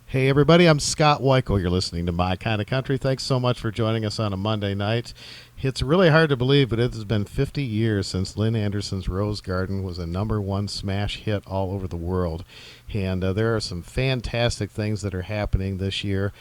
Hey, everybody, I'm Scott Wikle. You're listening to My Kind of Country. Thanks so much for joining us on a Monday night. It's really hard to believe, but it has been 50 years since Lynn Anderson's Rose Garden was a #1 smash hit all over the world. And there are some fantastic things that are happening this year,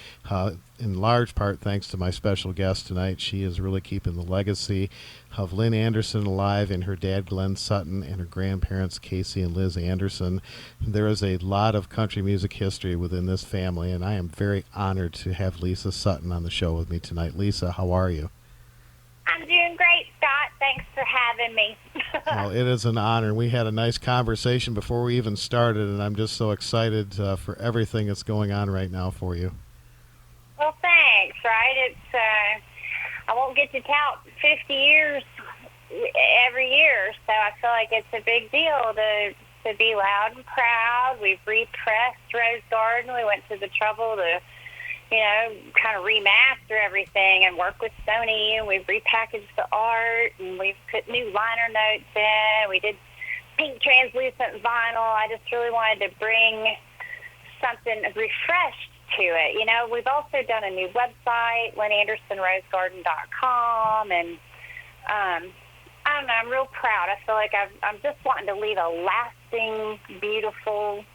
in large part thanks to my special guest tonight. She is really keeping the legacy of Lynn Anderson alive, and her dad, Lynn Sutton, and her grandparents, Casey and Liz Anderson. There is a lot of country music history within this family, and I am very honored to have Lisa Sutton on the show with me tonight. Lisa, how are you? I'm doing great, Scott. Thanks for having me. Well, it is an honor. We had a nice conversation before we even started, and I'm just so excited for everything that's going on right now for you. Well, thanks, right? I won't get to tout 50 years every year, so I feel like it's a big deal to be loud and proud. We've repressed Rose Garden. We went to the trouble to kind of remaster everything and work with Sony, and we've repackaged the art, and we've put new liner notes in. We did pink translucent vinyl. I just really wanted to bring something refreshed to it. We've also done a new website, LynnAndersonRoseGarden.com, and I don't know, I'm real proud. I feel like I'm just wanting to leave a lasting, beautiful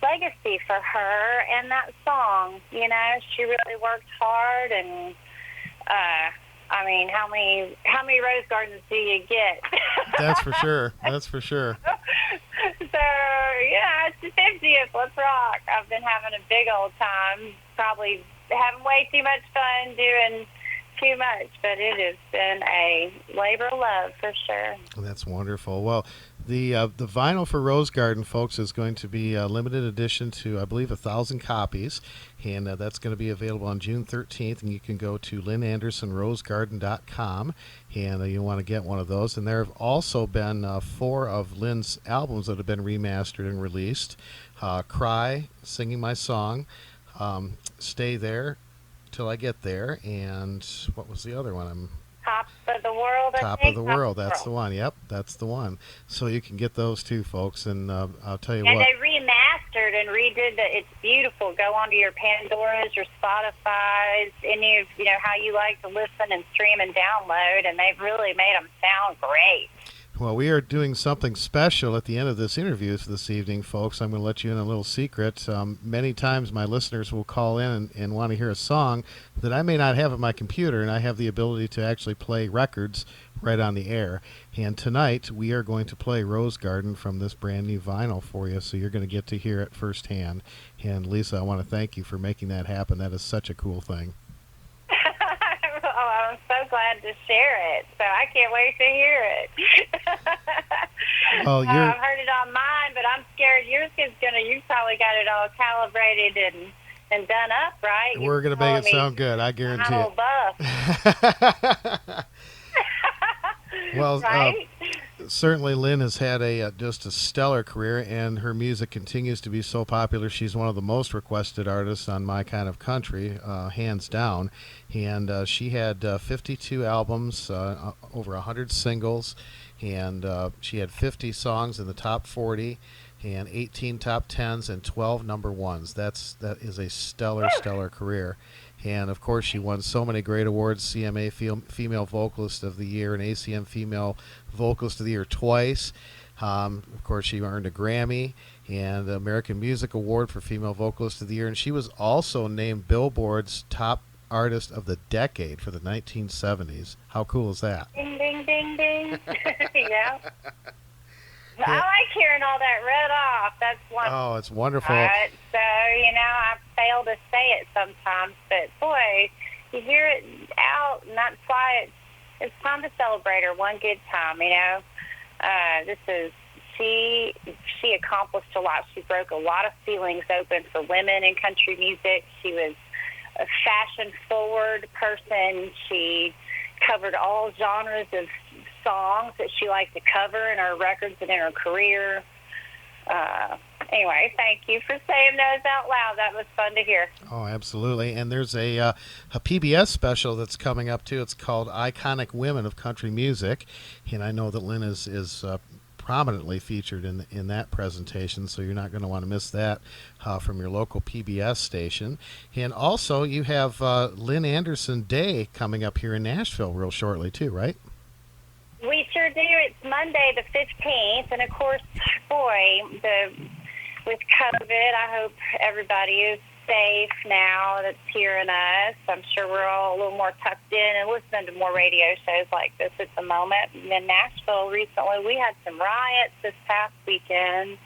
legacy for her and that song. She really worked hard, and how many rose gardens do you get? That's for sure. That's for sure. So yeah, it's the 50th. Let's rock. I've been having a big old time. Probably having way too much fun doing too much, but it has been a labor of love for sure. That's wonderful. Well, the vinyl for Rose Garden, folks, is going to be a limited edition to, I believe, 1,000 copies, and that's going to be available on June 13th, and you can go to LynnAndersonRoseGarden.com, and you want to get one of those. And there have also been 4 of Lynn's albums that have been remastered and released. Cry, Singing My Song, Stay There Till I Get There, and what was the other one? Top of the World, I Top think. of the World. That's the one. Yep, that's the one. So you can get those too, folks. And I'll tell you and what. And they remastered and redid the. It's beautiful. Go onto your Pandoras, your Spotify's, any of how you like to listen and stream and download, and they've really made them sound great. Well, we are doing something special at the end of this interview this evening, folks. I'm going to let you in a little secret. Many times my listeners will call in and want to hear a song that I may not have on my computer, and I have the ability to actually play records right on the air. And tonight we are going to play Rose Garden from this brand new vinyl for you, so you're going to get to hear it firsthand. And Lisa, I want to thank you for making that happen. That is such a cool thing. I'm so glad to share it, so I can't wait to hear it. Well, I've heard it on mine, but I'm scared yours is you probably got it all calibrated and done up, right? We're going to make it sound good, I guarantee it. Well, right? Certainly Lynn has had just a stellar career, and her music continues to be so popular. She's one of the most requested artists on My Kind of Country, hands down. And she had 52 albums, over 100 singles, and she had 50 songs in the top 40, and 18 top 10s, and 12 number ones. That is a stellar career. And, of course, she won so many great awards, CMA Female Vocalist of the Year and ACM Female Vocalist of the Year twice. Of course, she earned a Grammy and the American Music Award for Female Vocalist of the Year. And she was also named Billboard's Top Artist of the Decade for the 1970s. How cool is that? Ding, ding, ding, ding. Yeah. I like hearing all that read off. That's wonderful. Oh, it's wonderful. So, I fail to say it sometimes, but boy, you hear it out, and that's why it's time to celebrate her one good time, she accomplished a lot. She broke a lot of ceilings open for women in country music. She was a fashion-forward person. She covered all genres of songs that she liked to cover in her records and in her career. Anyway, thank you for saying those out loud. That was fun to hear. Oh, absolutely. And there's a PBS special that's coming up, too. It's called Iconic Women of Country Music. And I know that Lynn is prominently featured in that presentation, so you're not going to want to miss that from your local PBS station. And also, you have Lynn Anderson Day coming up here in Nashville real shortly too, right? We sure do. It's Monday the 15th, and of course, boy, with COVID, I hope everybody is safe now that's hearing us. I'm sure we're all a little more tucked in and listening to more radio shows like this at the moment. And in Nashville recently, we had some riots this past weekend.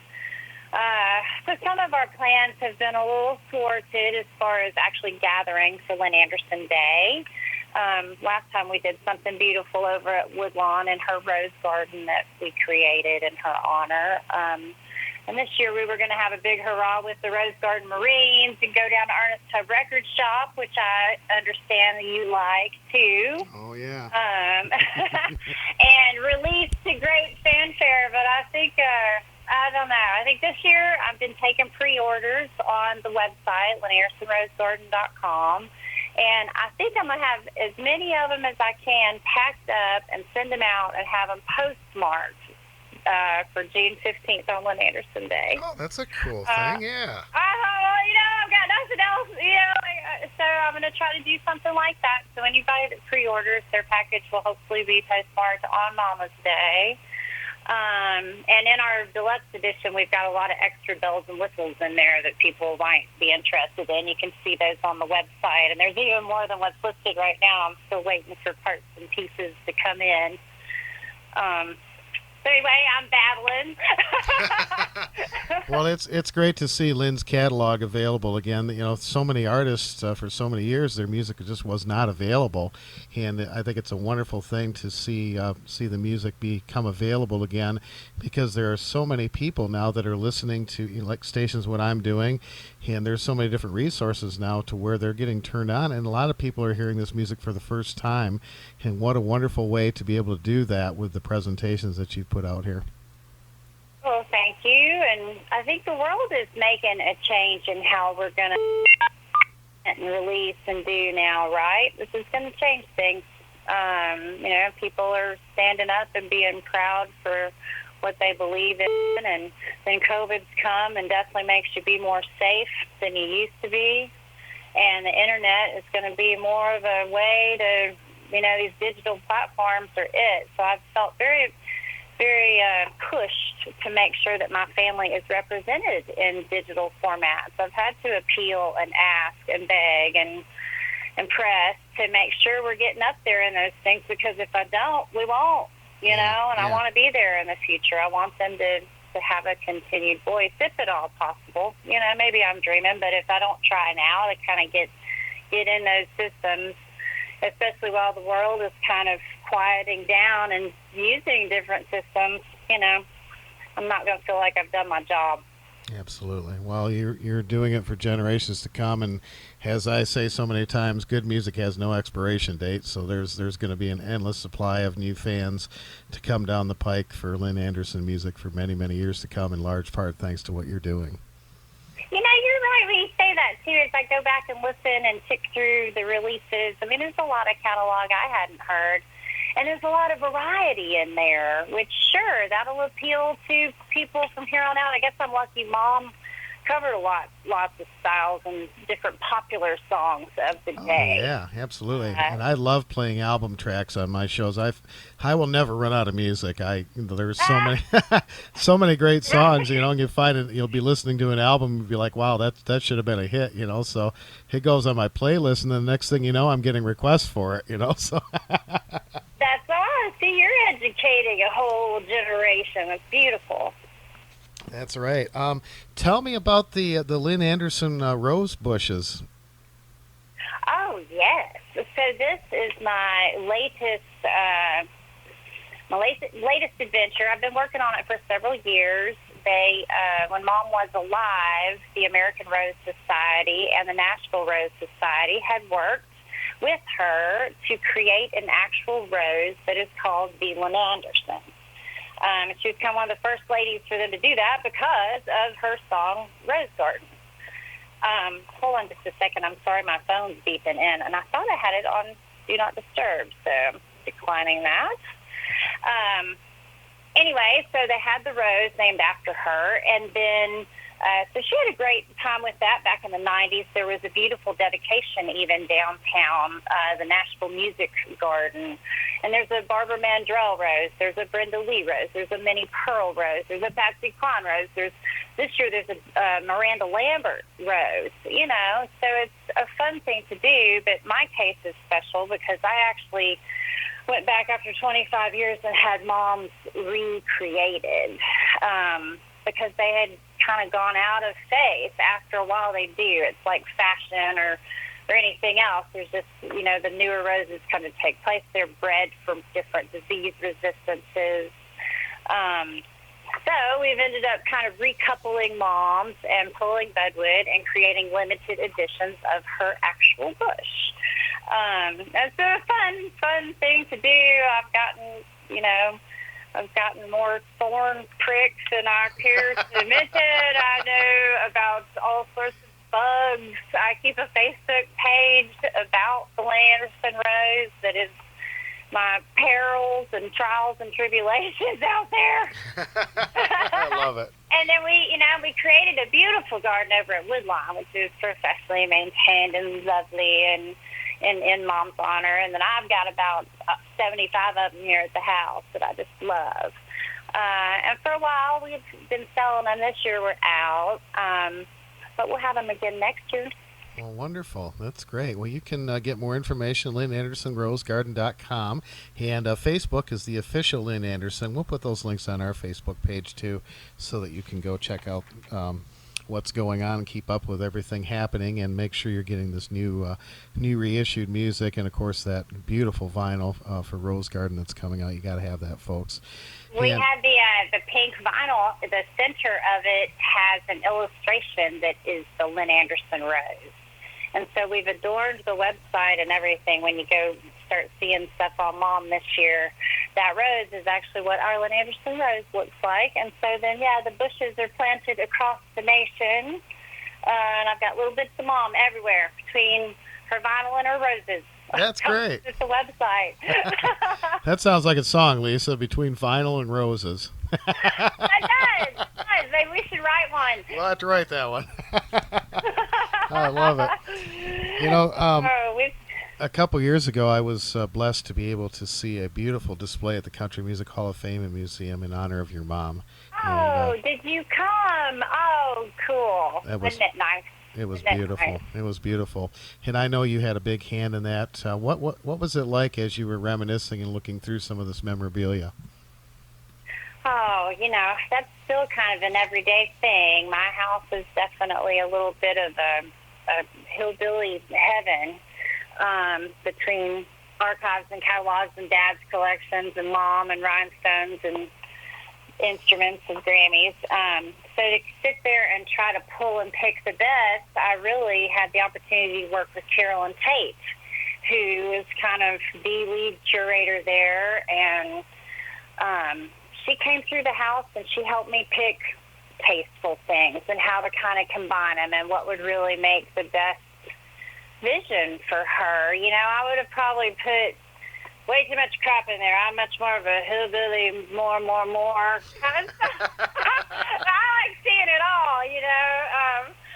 So some of our plans have been a little thwarted as far as actually gathering for Lynn Anderson Day. Last time we did something beautiful over at Woodlawn in her rose garden that we created in her honor. And this year we were going to have a big hurrah with the Rose Garden Marines and go down to Ernest Tubb Record Shop, which I understand that you like too. Oh, yeah. And release to great fanfare. But I think, I don't know. I think this year I've been taking pre-orders on the website, LynAndersonRoseGarden.com. And I think I'm going to have as many of them as I can packed up and send them out and have them postmarked for June 15th on Lynn Anderson Day. Oh, that's a cool thing, yeah. I've got nothing else, so I'm going to try to do something like that. So anybody that pre-orders, their package will hopefully be postmarked on Mama's Day. And in our deluxe edition, we've got a lot of extra bells and whistles in there that people might be interested in. You can see those on the website, and there's even more than what's listed right now. I'm still waiting for parts and pieces to come in. So anyway, I'm babbling. Well, it's great to see Lynn's catalog available again. You know, so many artists for so many years, their music just was not available, and I think it's a wonderful thing to see the music become available again, because there are so many people now that are listening to, like stations what I'm doing, and there's so many different resources now to where they're getting turned on, and a lot of people are hearing this music for the first time, and what a wonderful way to be able to do that with the presentations that you've put out here. Well, thank you. And I think the world is making a change in how we're going to and release and do now, right? This is going to change things. People are standing up and being proud for what they believe in, and then COVID's come and definitely makes you be more safe than you used to be. And the internet is going to be more of a way to, these digital platforms are it. So I've felt very pushed to make sure that my family is represented in digital formats. I've had to appeal and ask and beg and press to make sure we're getting up there in those things, because if I don't, we won't, I want to be there in the future. I want them to have a continued voice, if at all possible. Maybe I'm dreaming, but if I don't try now to kind of get in those systems, especially while the world is kind of quieting down and using different systems, I'm not going to feel like I've done my job. Absolutely. Well, you're doing it for generations to come, and as I say so many times, good music has no expiration date, so there's going to be an endless supply of new fans to come down the pike for Lynn Anderson music for many, many years to come, in large part thanks to what you're doing. You're right when you say that, too. As I go back and listen and tick through the releases, there's a lot of catalog I hadn't heard. And there's a lot of variety in there, which, sure, that'll appeal to people from here on out. I guess I'm lucky Mom covered lots of styles and different popular songs of the day. Oh, yeah, absolutely. And I love playing album tracks on my shows. I will never run out of music. There's so many great songs, and you find it, you'll be listening to an album and be like, wow, that should have been a hit, so it goes on my playlist, and then the next thing you know, I'm getting requests for it, so. That's awesome. See, you're educating a whole generation. It's beautiful. That's right. Tell me about the Lynn Anderson rose bushes. Oh, yes. So this is my latest adventure. I've been working on it for several years. When Mom was alive, the American Rose Society and the Nashville Rose Society had worked with her to create an actual rose that is called the Lynn Anderson. She was kind of one of the first ladies for them to do that because of her song Rose Garden. Hold on just a second. I'm sorry, my phone's beeping in, and I thought I had it on Do Not Disturb, so I'm declining that. anyway, so they had the rose named after her, and then so she had a great time with that back in the 90s. There was a beautiful dedication even downtown, the Nashville Music Garden. And there's a Barbara Mandrell rose. There's a Brenda Lee rose. There's a Minnie Pearl rose. There's a Patsy Cline rose. This year there's a Miranda Lambert rose, you know. So it's a fun thing to do, but my case is special because I actually went back after 25 years and had moms recreated because they had kind of gone out of faith. After a while they do. It's like fashion or anything else. There's just, you know, the newer roses kind of take place. They're bred from different disease resistances. So we've ended up kind of recoupling moms and pulling bedwood and creating limited editions of her actual bush. It's a fun thing to do. I've gotten more thorn pricks than I care to admit it. I know about all sorts of bugs. I keep a Facebook page about the Lynn Anderson rose that is my perils and trials and tribulations out there. I love it. And then we created a beautiful garden over at Woodlawn, which is professionally maintained and lovely and in Mom's honor. And then I've got about 75 of them here at the house that I just love. And for a while, we've been selling them. This year we're out, but we'll have them again next year. Well, wonderful. That's great. Well, you can get more information at LynnAndersonRoseGarden.com, and Facebook is the official Lynn Anderson. We'll put those links on our Facebook page, too, so that you can go check out what's going on and keep up with everything happening and make sure you're getting this new reissued music and, of course, that beautiful vinyl for Rose Garden that's coming out. You got to have that, folks. We have the pink vinyl. The center of it has an illustration that is the Lynn Anderson rose. And so we've adorned the website and everything. When you go start seeing stuff on Mom this year, that rose is actually what our Lynn Anderson rose looks like. And so then, the bushes are planted across the nation. And I've got little bits of Mom everywhere between her vinyl and her roses. That's great. It's a website. That sounds like a song, Lisa, between vinyl and roses. It does. Maybe we should write one. We'll have to write that one. I love it. You know, a couple years ago, I was blessed to be able to see a beautiful display at the Country Music Hall of Fame and Museum in honor of your mom. Oh, did you come? Oh, cool. Wasn't it nice? It was beautiful. Nice? It was beautiful. And I know you had a big hand in that. What was it like as you were reminiscing and looking through some of this memorabilia? Oh, that's still kind of an everyday thing. My house is definitely a little bit of a hillbilly heaven between archives and catalogs and Dad's collections and Mom and rhinestones and instruments and Grammys. So to sit there and try to pull and pick the best, I really had the opportunity to work with Carolyn Tate, who is kind of the lead curator there, and she came through the house and she helped me pick tasteful things and how to kind of combine them and what would really make the best vision for her. I would have probably put way too much crap in there. I'm much more of a hillbilly, more kind of stuff. I like seeing it all,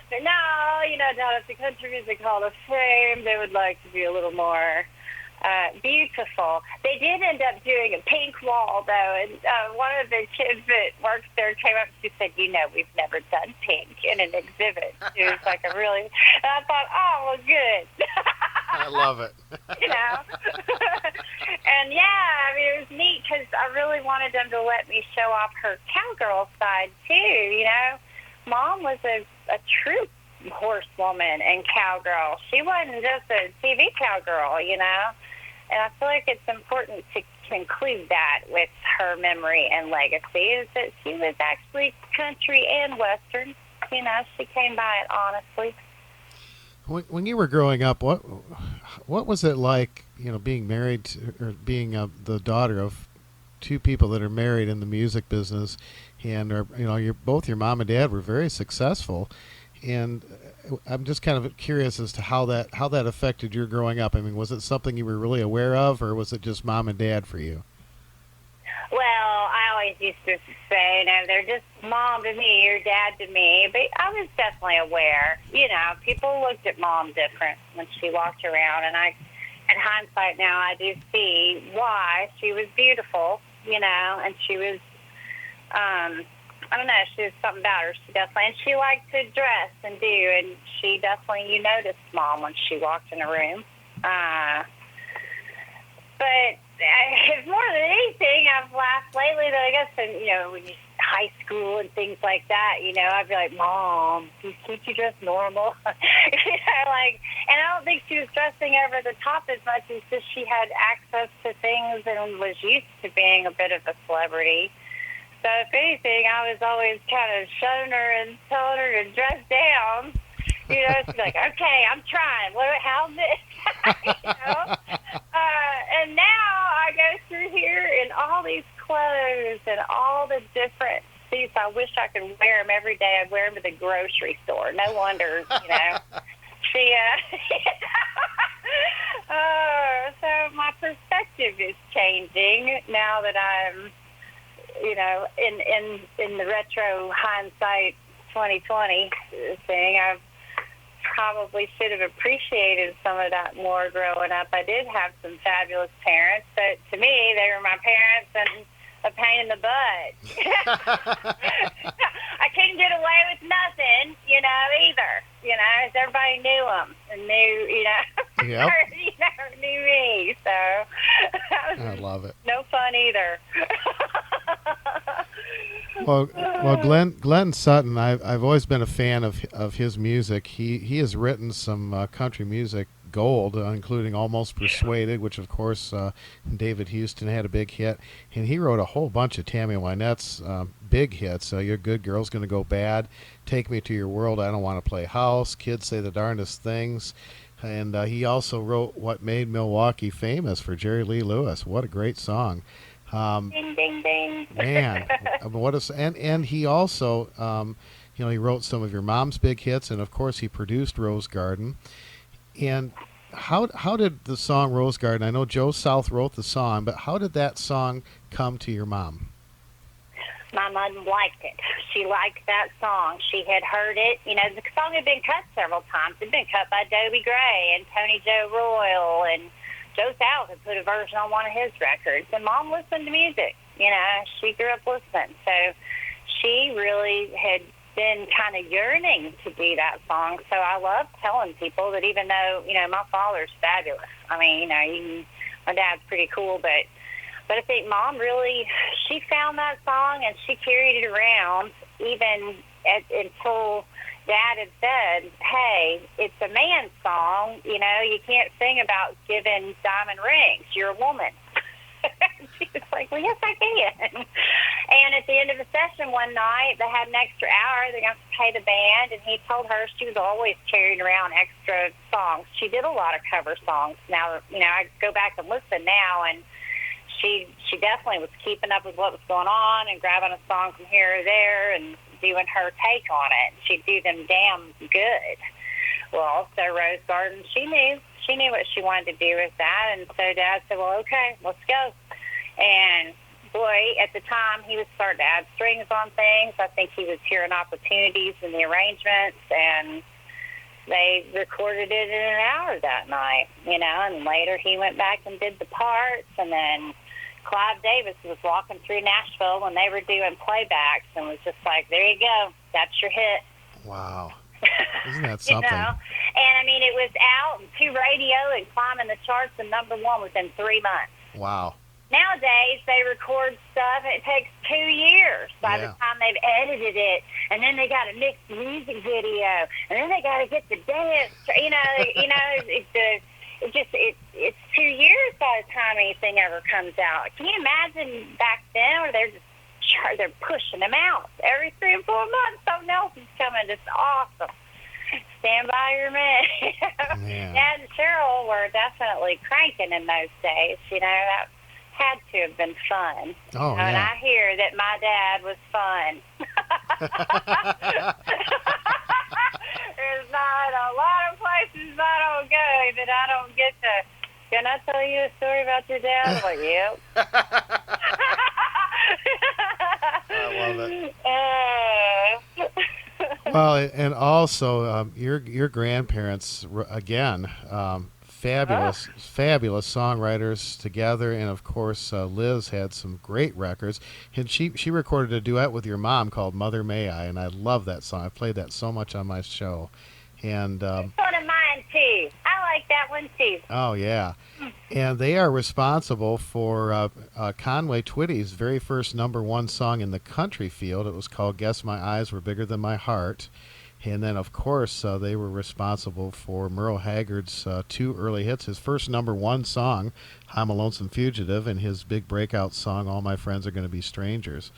but no, down at the Country Music Hall of Fame, they would like to be a little more beautiful. They did end up doing a pink wall, though, and one of the kids that works there came up and she said, we've never done pink in an exhibit. It was like and I thought, oh, well, good. I love it. And it was neat because I really wanted them to let me show off her cowgirl side, too, Mom was a true horsewoman and cowgirl. She wasn't just a TV cowgirl, And I feel like it's important to include that with her memory and legacy, is that she was actually country and Western. She came by it honestly. When you were growing up, what was it like, being married to, or being the daughter of two people that are married in the music business, and both your mom and dad were very successful, and I'm just kind of curious as to how that affected your growing up. I mean, was it something you were really aware of, or was it just mom and dad for you? Well, I always always used to say, they're just mom to me or dad to me. But I was definitely aware. People looked at mom different when she walked around. And in hindsight now, I do see why. She was beautiful, and she was, I don't know, she was something about her. She definitely, and she liked to dress and do. And she definitely, you noticed mom when she walked in a room. But more than anything, I've laughed lately that I guess, when you high school and things like that, I'd be like, Mom, can't you dress normal? And I don't think she was dressing over the top as much as just she had access to things and was used to being a bit of a celebrity. So if anything, I was always kind of shunning her and telling her to dress down. She's like, okay, I'm trying. How's this? And now I go through here in all these clothes and all the different suits. I wish I could wear them every day. I'd wear them to the grocery store. No wonder, she, so my perspective is changing now that I'm, in the retro hindsight 2020 thing. I've probably should have appreciated some of that more growing up. I did have some fabulous parents, but to me, they were my parents and a pain in the butt. I couldn't get away with nothing, either, everybody knew them and knew, Yep. knew me, so I love it. No fun either. Well, Glenn Sutton, I've always been a fan of his music. He has written some country music gold, including Almost Persuaded, which of course David Houston had a big hit, and he wrote a whole bunch of Tammy Wynette's big hits. Your Good Girl's Gonna Go Bad, Take Me to Your World, I Don't Want to Play House, Kids Say the Darndest Things, and he also wrote What Made Milwaukee Famous for Jerry Lee Lewis. What a great song. Ding, ding, ding. Man, and he also, he wrote some of your mom's big hits, and of course he produced Rose Garden. And how did the song Rose Garden? I know Joe South wrote the song, but how did that song come to your mom? My mom liked it. She liked that song. She had heard it. The song had been cut several times. It had been cut by Dobie Gray and Tony Joe Royal, and Joe South had put a version on one of his records. And Mom listened to music. She grew up listening. So she really had been kind of yearning to do that song. So I love telling people that even though, my father's fabulous. I mean, my dad's pretty cool, but I think Mom really, she found that song and she carried it around even until Dad had said, hey, it's a man's song, you can't sing about giving diamond rings. You're a woman. She was like, well, yes, I can. And at the end of the session one night, they had an extra hour. They got to pay the band, and he told her she was always carrying around extra songs. She did a lot of cover songs. Now, I go back and listen now, and she definitely was keeping up with what was going on and grabbing a song from here or there and doing her take on it. She'd do them damn good. Well, also Rose Garden, she knew what she wanted to do with that, and so Dad said, well, okay, let's go. And boy, at the time, he was starting to add strings on things. I think he was hearing opportunities in the arrangements, and they recorded it in an hour that night, and later he went back and did the parts, and then Clive Davis was walking through Nashville when they were doing playbacks and was just like, there you go, that's your hit. Wow. Isn't that something? And I mean, it was out to radio and climbing the charts and #1 within 3 months. Wow. Nowadays, they record stuff, and it takes 2 years by the time they've edited it, and then they got to mix the music video, and then they got to get the dance. It's 2 years by the time anything ever comes out. Can you imagine back then, where they're pushing them out every 3 or 4 months? Something else is coming. It's awesome. Stand by your man. Dad and Cheryl were definitely cranking in those days. That had to have been fun. Oh, yeah. And I hear that my dad was fun. There's not a lot of places I don't go that I don't get to. Can I tell you a story about your dad? Well, yep. Well, and also your grandparents again, fabulous songwriters together, and of course Liz had some great records, and she recorded a duet with your mom called "Mother May I," and I love that song. I played that so much on my show, and It's one of mine too. I like that one too. oh yeah, and they are responsible for Conway Twitty's very first #1 song in the country field. It was called "Guess My Eyes Were Bigger Than My Heart." And then, of course, they were responsible for Merle Haggard's 2 early hits. His first #1 song, "I'm a Lonesome Fugitive," and his big breakout song, "All My Friends Are Gonna Be Strangers."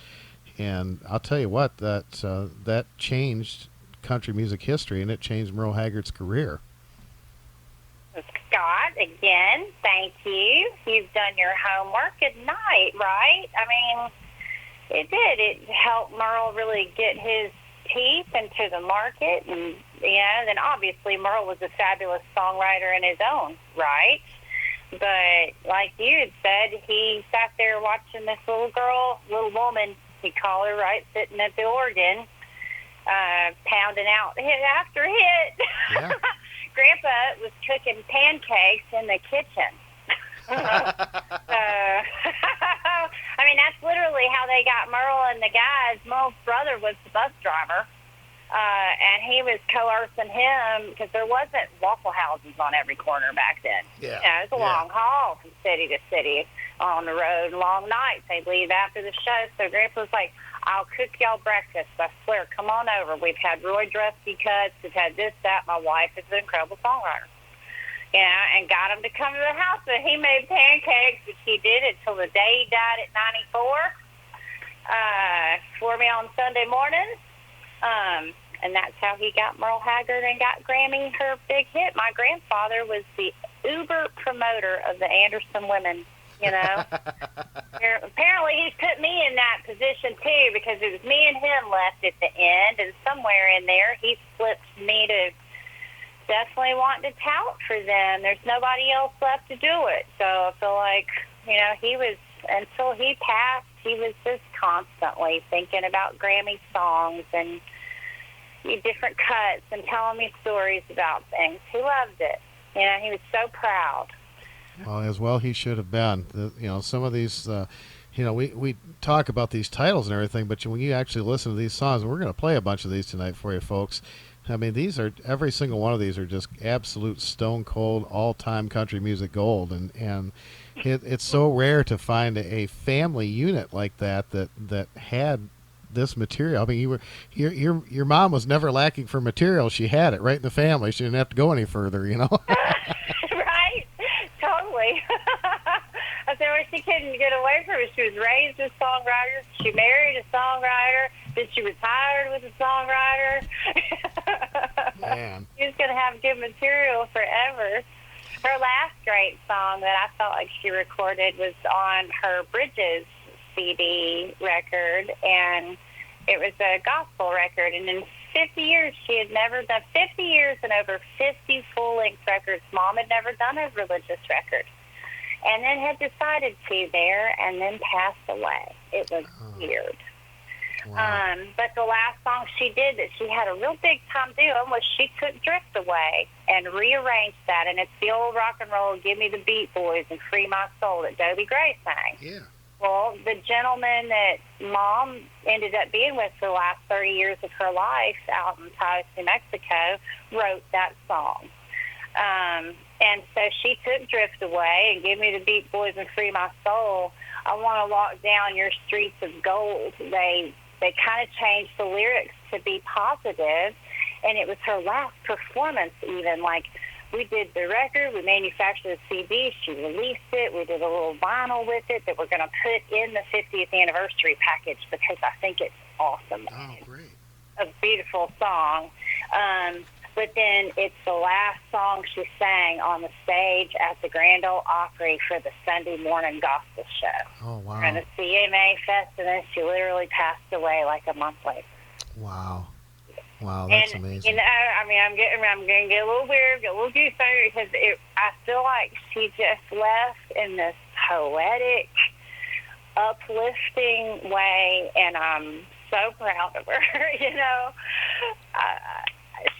And I'll tell you what, that changed country music history, and it changed Merle Haggard's career. Scott, again, thank you. You've done your homework at night, right? I mean, it did. It helped Merle really get his teeth into the market, and then obviously Merle was a fabulous songwriter in his own right. But like you had said, he sat there watching this little woman, he'd call her, right, sitting at the organ, pounding out hit after hit. Yeah. Grandpa was cooking pancakes in the kitchen. I mean, that's literally how they got Merle and the guys. Merle's brother was the bus driver, and he was coercing him because there wasn't Waffle Houses on every corner back then. Yeah. It was a long haul from city to city on the road, long nights. They'd leave after the show. So Grandpa was like, "I'll cook y'all breakfast. I swear, come on over. We've had Roy Drusky cuts. We've had this, that. My wife is an incredible songwriter." And got him to come to the house. And he made pancakes, which he did until the day he died at 94, for me on Sunday mornings. And that's how he got Merle Haggard and got Grammy her big hit. My grandfather was the uber promoter of the Anderson women, Apparently he's put me in that position, too, because it was me and him left at the end. And somewhere in there, he flipped me to definitely wanting to tout for them. There's nobody else left to do it. So I feel like, he was, until he passed, he was just constantly thinking about Grammy songs and different cuts and telling me stories about things. He loved it. He was so proud. Well, as well he should have been. Some of these, we talk about these titles and everything, but when you actually listen to these songs, and we're going to play a bunch of these tonight for you folks, I mean, every single one of these are just absolute stone cold all-time country music gold, and it's so rare to find a family unit like that had this material. I mean, your mom was never lacking for material. She had it right in the family. She didn't have to go any further, Right? Totally. I said, well, she couldn't get away from it. She was raised as a songwriter. She married a songwriter. Then she retired with a songwriter. Man. She was going to have good material forever. Her last great song that I felt like she recorded was on her Bridges CD record, and it was a gospel record. And in 50 years, she had never done 50 years and over 50 full-length records. Mom had never done a religious record, and then had decided to there, and then passed away. It was weird. Wow. But the last song she did that she had a real big time doing was she took Drift Away and rearranged that, and it's the old rock and roll "Give Me the Beat Boys" and "Free My Soul" that Dobie Gray sang. Yeah. Well, the gentleman that Mom ended up being with for the last 30 years of her life out in Taos, New Mexico, wrote that song. And so she took Drift Away and "Give Me the Beat Boys" and "Free My Soul." I want to walk down your streets of gold. They kind of changed the lyrics to be positive, and it was her last performance even. Like, we did the record, we manufactured the CD, she released it, we did a little vinyl with it that we're going to put in the 50th anniversary package because I think it's awesome. Oh, great. A beautiful song. But then it's the last song she sang on the stage at the Grand Ole Opry for the Sunday morning gospel show. Oh, wow. And the CMA Fest, and then she literally passed away like a month later. Wow. Wow, that's amazing. I'm going to get a little weird, get a little goosey because I feel like she just left in this poetic, uplifting way, and I'm so proud of her.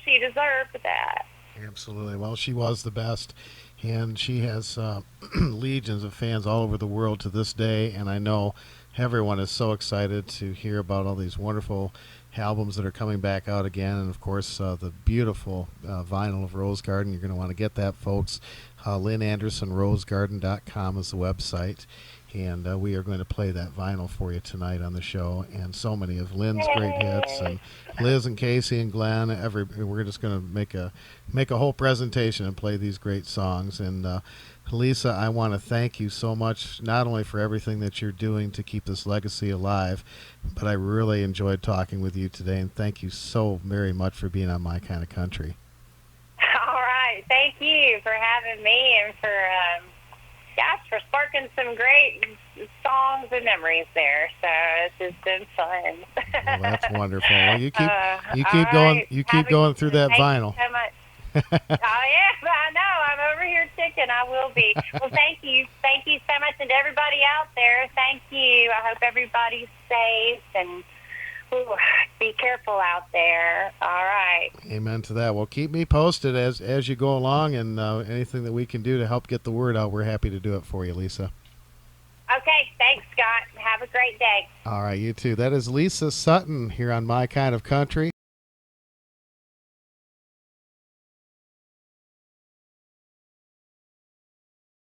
She deserved that. Absolutely. Well, she was the best, and she has legions of fans all over the world to this day, and I know everyone is so excited to hear about all these wonderful albums that are coming back out again, and of course the beautiful vinyl of Rose Garden. You're going to want to get that, folks. Lynn Anderson, rosegarden.com is the website, and we are going to play that vinyl for you tonight on the show, and so many of Lynn's great hits, and Liz and Casey and Glenn. We're just going to make a whole presentation and play these great songs. And Lisa, I want to thank you so much, not only for everything that you're doing to keep this legacy alive, but I really enjoyed talking with you today, and thank you so very much for being on My Kind of Country. All right. Thank you for having me and for sparking some great songs and memories there. So it's just been fun. Well, that's wonderful. Well, you keep going through that vinyl. Thank you so much. Oh, yeah, I know. I'm over here ticking. I will be. Well, thank you. Thank you so much. And to everybody out there, thank you. I hope everybody's safe and be careful out there. All right. Amen to that. Well, keep me posted as you go along, and anything that we can do to help get the word out, we're happy to do it for you, Lisa. Okay. Thanks, Scott. Have a great day. All right, you too. That is Lisa Sutton here on My Kind of Country.